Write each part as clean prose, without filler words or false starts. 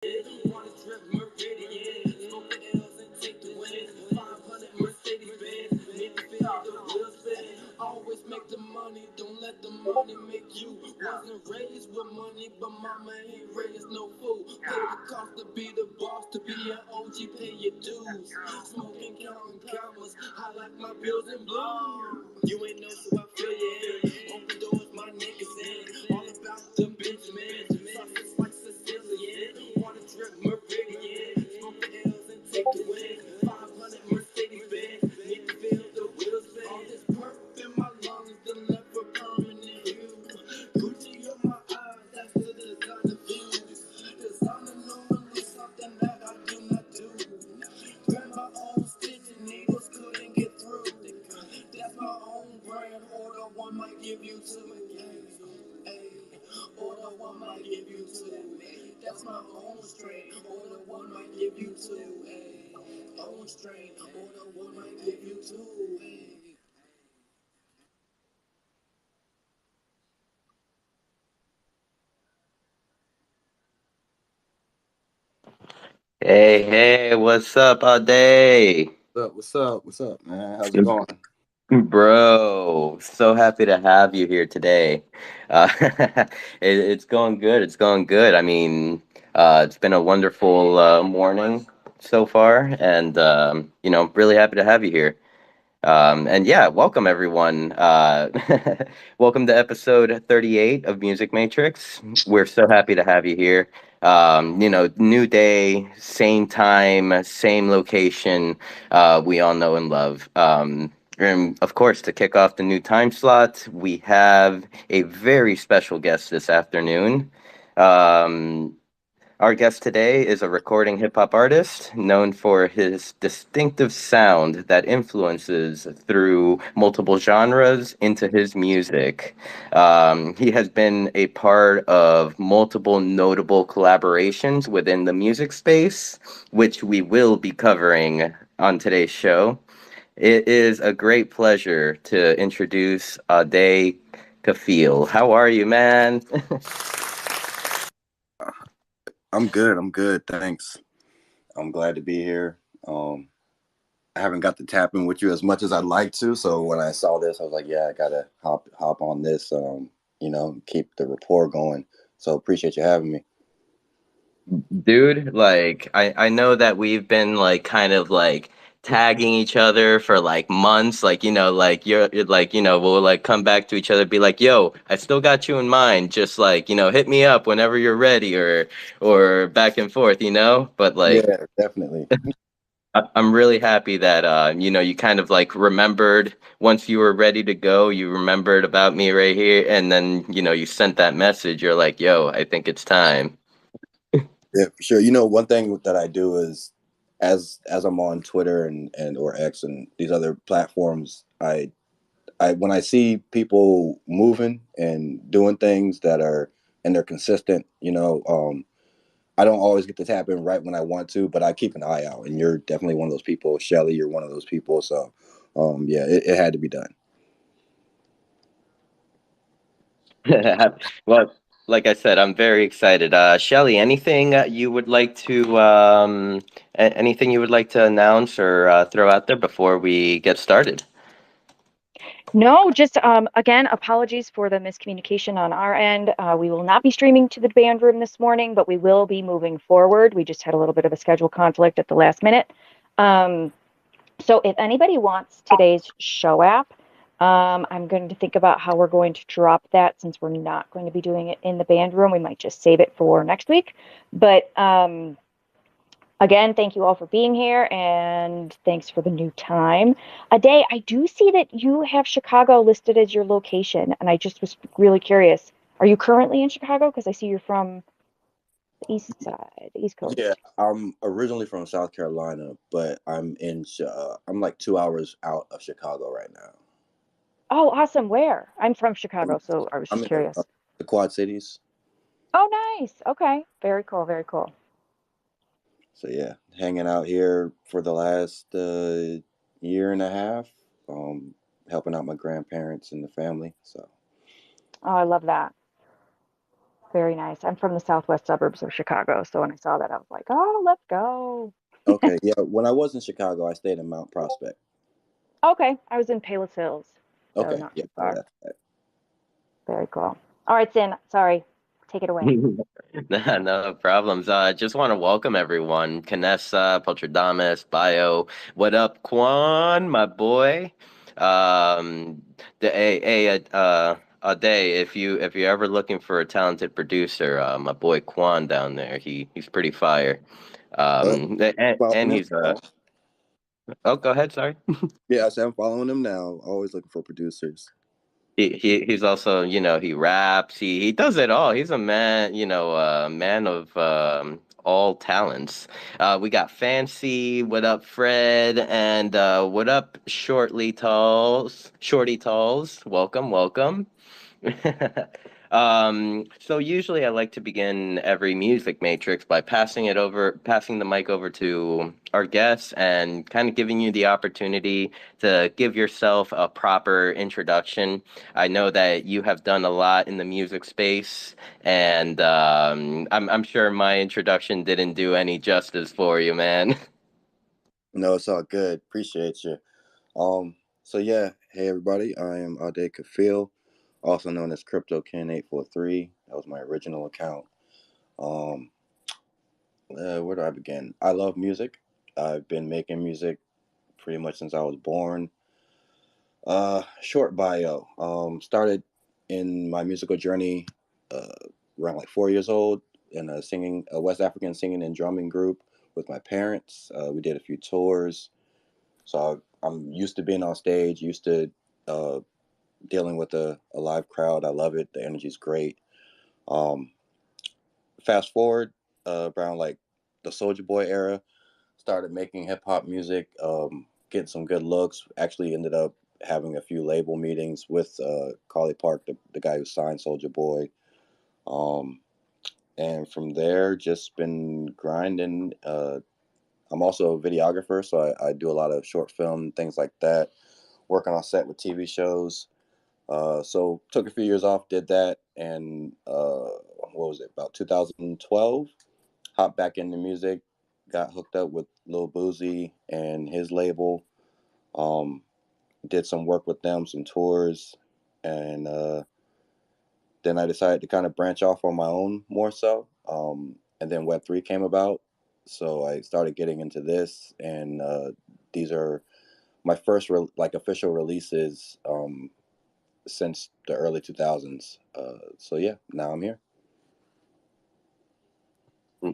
Wanna trip Meridian, smoke the L's and take the win. 500 Mercedes Benz, need to feel the wheels spin. Always make the money, don't let the money make you. Wasn't raised with money, but mama ain't raised no fool. Pay the cost to be the boss, to be an OG, pay your dues. Smoking, counting commas, I like my bills in blue. You ain't know, so I feel you in. Open doors, my niggas in. All about the Benjamins. Sausage like Sicilian. Water drip Meridian. Smoke the L's and take the win. 500 Mercedes Benz. Need to feel the wheels spin. All this perp in my lungs, deliver permanent hue. Gucci on my eyes, that's the designer views. Designer normally something that I do not do. Grab my own stitching needles, couldn't get through. That's my own brand. Order one might give you two. Order one might give you two. That's my own strain. Order one might give you two. Own strain. Order one might give you two. Hey, hey, what's up, Ade? What's up? What's up? What's up, man? How's it going? Bro, so happy to have you here today. It's going good. It's going good. I mean, it's been a wonderful morning so far, and really happy to have you here. And yeah, welcome everyone. Welcome to episode 38 of Music Matrix. We're so happy to have you here. New day, same time, same location, we all know and love. And of course, to kick off the new time slot, we have a very special guest this afternoon. Um, our guest today is a recording hip hop artist known for his distinctive sound that influences through multiple genres into his music. He has been a part of multiple notable collaborations within the music space, which we will be covering on today's show. It is a great pleasure to introduce Ade Kafil. How are you, man? I'm good. I'm good. Thanks. I'm glad to be here. I haven't got to tap in with you as much as I'd like to. So when I saw this, I was like, yeah, I gotta hop on this. Keep the rapport going. So appreciate you having me. Dude, like I know that we've been like kind of like tagging each other for like months, like like you're like we'll like come back to each other, be like, yo, I still got you in mind, just like hit me up whenever you're ready, or back and forth, but like Yeah, definitely. I'm really happy that you kind of like remembered once you were ready to go, you remembered about me right here, and then you sent that message, you're like, yo, I think it's time. Yeah, for sure. One thing that I do is as I'm on Twitter and or X and these other platforms, I when I see people moving and doing things that are and they're consistent, I don't always get to tap in right when I want to, but I keep an eye out. And you're definitely one of those people. Shelly, you're one of those people. So, yeah, it had to be done. Well, like I said, I'm very excited. Shelly, anything you would like to anything you would like to announce or throw out there before we get started? No, just again, apologies for the miscommunication on our end. We will not be streaming to the band room this morning, but we will be moving forward. We just had a little bit of a schedule conflict at the last minute. Um, so if anybody wants today's show app, I'm going to think about how we're going to drop that since we're not going to be doing it in the band room. We might just save it for next week. But again, thank you all for being here and thanks for the new time. Ade, I do see that you have Chicago listed as your location, and I just was really curious. Are you currently in Chicago? Because I see you're from the east side, the east Yeah, coast. I'm originally from South Carolina, but I'm like 2 hours out of Chicago right now. Oh, awesome. Where? I'm from I'm, Chicago, so I was I'm just in curious. the Quad Cities. Oh, nice. Okay. Very cool. Very cool. So, yeah, hanging out here for the last year and a half, um, helping out my grandparents and the family. So, Oh, I love that. Very nice. I'm from the southwest suburbs of Chicago, so when I saw that, I was like, "Oh, let's go." Okay, yeah. When I was in Chicago, I stayed in Mount Prospect. Okay, I was in Palos Hills, so Okay, not yeah, too yeah, far. that's Very cool. All right, Sin. Sorry. Take it away. No problems. Just want to welcome everyone. Canessa, Poltradamus, Bio. What up, Quan, my boy? Um, a day. If you're ever looking for a talented producer, my boy Quan down there, he's pretty fire. uh, And following him he's now. oh, go ahead. Sorry. Yeah, I said I'm following him now. Always looking for producers. He's also, he raps. He does it all. He's a man, man of all talents. We got Fancy, what up, Fred, and what up, Shorty Talls. Welcome, welcome. So usually I like to begin every music matrix by passing the mic over to our guests and kind of giving you the opportunity to give yourself a proper introduction. I know that you have done a lot in the music space, and I'm sure my introduction didn't do any justice for you, man. No, it's all good. Appreciate you. So yeah, hey everybody, I am Ade Kafil, also known as Crypto Ken 843. That was my original account. Um, where do I begin? I love music. I've been making music pretty much since I was born. Short bio. Started in my musical journey uh, around like 4 years old in a West African singing and drumming group with my parents. We did a few tours, so I'm used to being on stage, used to uh, dealing with a live crowd. I love it. The energy's great. Um, Fast forward around like the Soldier Boy era, started making hip hop music, getting some good looks. Actually, ended up having a few label meetings with Carly Park, the guy who signed Soldier Boy. Um, and from there, just been grinding. I'm also a videographer, so I do a lot of short film things like that. Working on set with TV shows. So took a few years off, did that, and what was it? About 2012, hopped back into music, got hooked up with Lil Boozy and his label. Um, did some work with them, some tours, and then I decided to kind of branch off on my own more so. And then Web3 came about, so I started getting into this, and these are my first like official releases since the early 2000s. So yeah, now I'm here.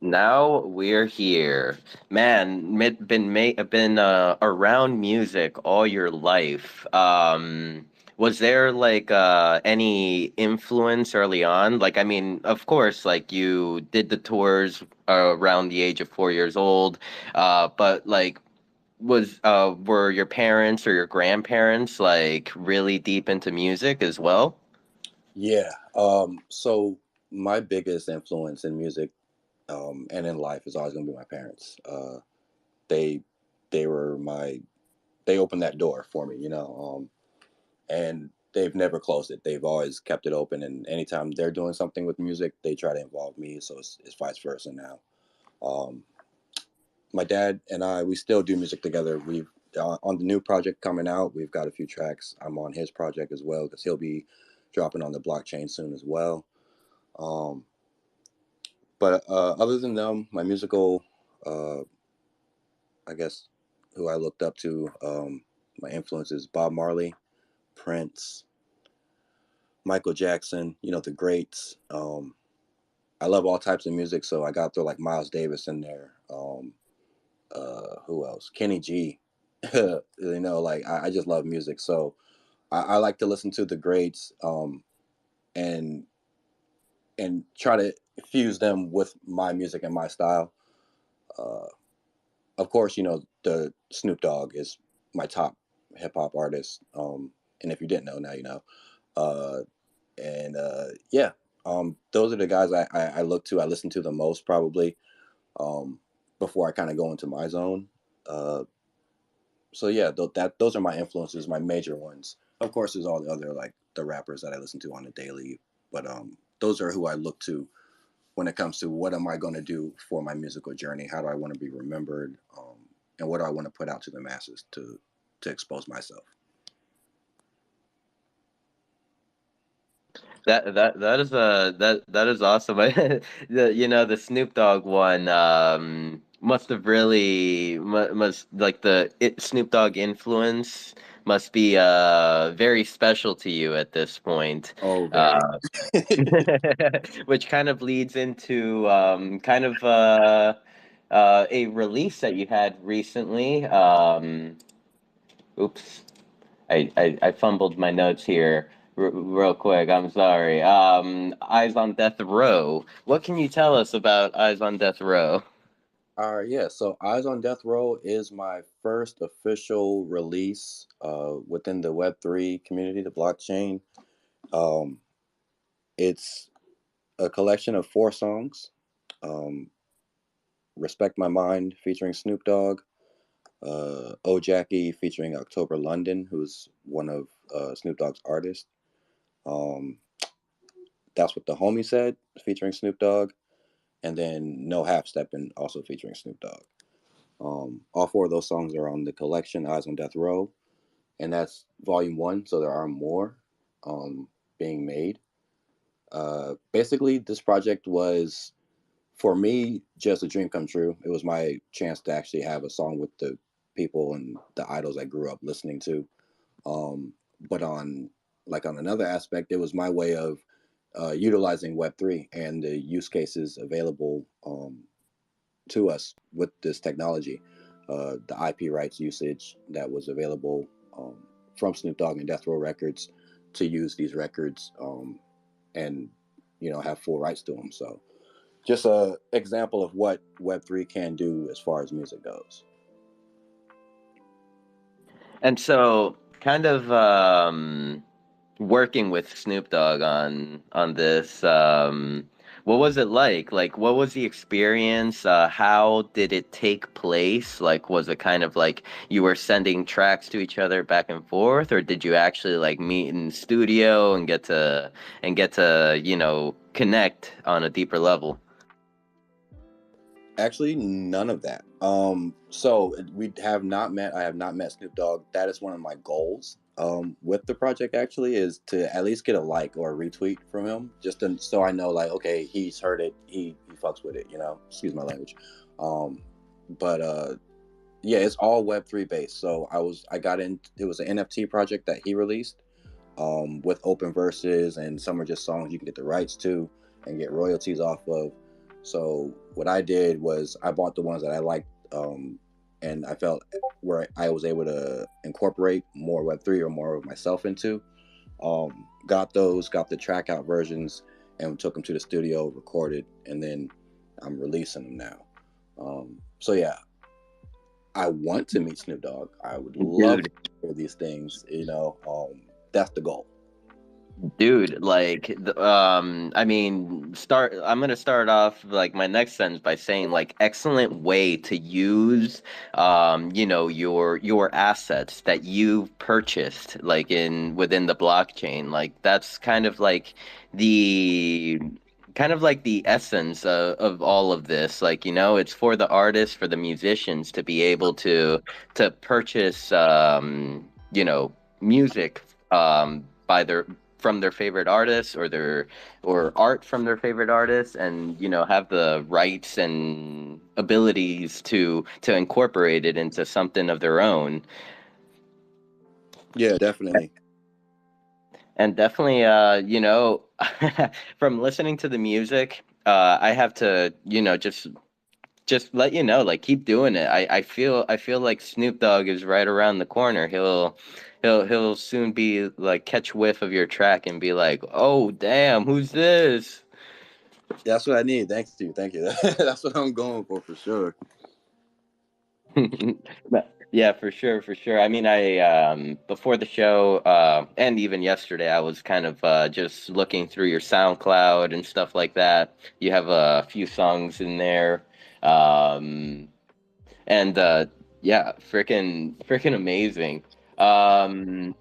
Now we're here, man. Been around music all your life. Was there like any influence early on? Like, I mean, of course, like you did the tours around the age of 4 years old, but like, were your parents or your grandparents like really deep into music as well? Yeah. So my biggest influence in music and in life is always going to be my parents. They they were my they opened that door for me, and they've never closed it. They've always kept it open, and anytime they're doing something with music, they try to involve me. So it's vice versa now. Um, my dad and I, we still do music together. We've on the new project coming out, we've got a few tracks. I'm on his project as well because he'll be dropping on the blockchain soon as well. Um, but other than them, my musical, uh, I guess, who I looked up to, my influences: Bob Marley, Prince, Michael Jackson. The greats. I love all types of music, so I got through like Miles Davis in there. Who else? Kenny G. Like I just love music, so I like to listen to the greats, and try to fuse them with my music and my style. Uh, of course, the Snoop Dogg is my top hip hop artist, and if you didn't know, now you know. Uh, and yeah, those are the guys I look to. I listen to the most probably, um, before I kind of go into my zone. Uh, so yeah, those are my influences, my major ones. Of course, there's all the other like the rappers that I listen to on a daily, but those are who I look to when it comes to what am I going to do for my musical journey? How do I want to be remembered? And what do I want to put out to the masses to expose myself? That is awesome. The Snoop Dogg one must have really must like Snoop Dogg influence must be very special to you at this point. Oh, very. Which kind of leads into a release that you had recently. Oops. I fumbled my notes here real quick. I'm sorry. Eyes on Death Row. What can you tell us about Eyes on Death Row? Yeah. So Eyes on Death Row is my first official release within the Web3 community, the blockchain. Um, it's a collection of 4 songs. Um, Respect My Mind featuring Snoop Dogg. Oh Jackie featuring October London, who's one of Snoop Dogg's artists. Um, That's What the Homie Said featuring Snoop Dogg. And then No Half Steppin' also featuring Snoop Dogg. All 4 of those songs are on the collection Eyes on Death Row, and that's volume 1. So there are more being made. Basically, this project was for me just a dream come true. It was my chance to actually have a song with the people and the idols I grew up listening to. But on another aspect, it was my way of utilizing Web3 and the use cases available to us with this technology, the IP rights usage that was available from Snoop Dogg and Death Row Records to use these records and have full rights to them. So just a example of what Web3 can do as far as music goes. And so, kind of working with Snoop Dogg on this. What was it like? Like, what was the experience? How did it take place? Like, was it kind of like you were sending tracks to each other back and forth, or did you actually like meet in the studio and get to connect on a deeper level? Actually, none of that. So we have not met. I have not met Snoop Dogg. That is one of my goals with the project. Actually, is to at least get a like or a retweet from him, so I know, like, okay, he's heard it. He fucks with it. Excuse my language. But yeah, it's all Web3 based. So I got in. It was an NFT project that he released with open verses, and some are just songs you can get the rights to and get royalties off of. So what I did was I bought the ones that I liked, and I felt where I was able to incorporate more Web3 or more of myself into. Got the track out versions, and took them to the studio, recorded, and then I'm releasing them now. So yeah, I want to meet Snoop Dogg. I would love Dude, to hear these things. That's the goal. Dude, like, I mean, I'm gonna start off like my next sentence by saying, like, excellent way to use, your assets that you've purchased, like within the blockchain. Like, that's the kind of like the essence of all of this. Like, it's for the artists, for the musicians to be able to purchase, music, by their from their favorite artists or art from their favorite artists, and have the rights and abilities to incorporate it into something of their own. Yeah, definitely. And definitely, from listening to the music, I have to, just let you know, like, keep doing it. I feel like Snoop Dogg is right around the corner. He'll soon be like catch whiff of your track and be like, "Oh, damn, who's this?" That's what I need. Thanks to you. Thank you. That's what I'm going for sure. Yeah, for sure, for sure. I mean, I before the show, and even yesterday, I was kind of just looking through your SoundCloud and stuff like that. You have a few songs in there. Um, and yeah, freaking amazing. um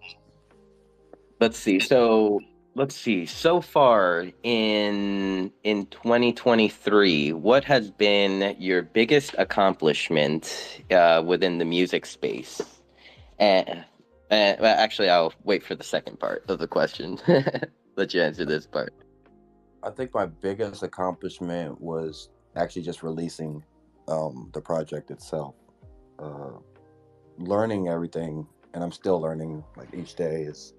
let's see. So let's see. So far in 2023, what has been your biggest accomplishment within the music space? And, well, actually, I'll wait for the second part of the question. Let you answer this part. I think my biggest accomplishment was actually just releasing the project itself. Uh, Learning everything, and I'm still learning. Like each day has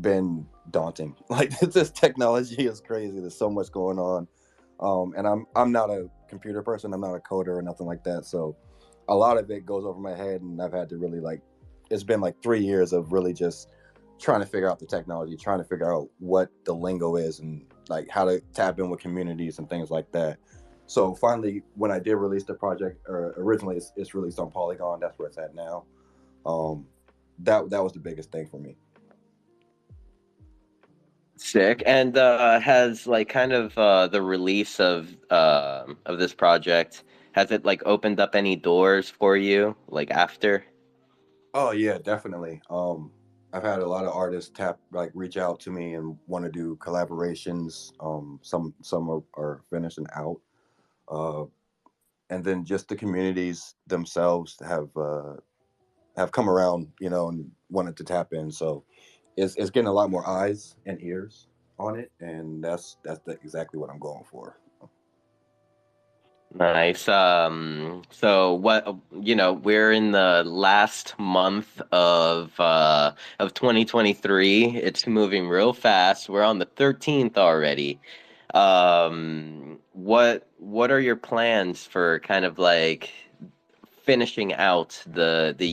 been daunting. Like this technology is crazy. There's so much going on, and I'm not a computer person. I'm not a coder or nothing like that. So a lot of it goes over my head, and I've had to really like. It's been like 3 years of really just trying to figure out the technology, trying to figure out what the lingo is, and like how to tap in with communities and things like that. So finally, when I did release the project, or originally it's released on Polygon. That's where it's at now. Um, that was the biggest thing for me. Sick. And has like kind of the release of this project, has it like opened up any doors for you like after? Oh yeah, definitely. I've had a lot of artists reach out to me and want to do collaborations. Some are finishing out, uh, and then just the communities themselves have come around, and wanted to tap in. So it's getting a lot more eyes and ears on it, and exactly what I'm going for. Nice. So what, we're in the last month of 2023. It's moving real fast. We're on the 13th already. What are your plans for kind of like finishing out the year?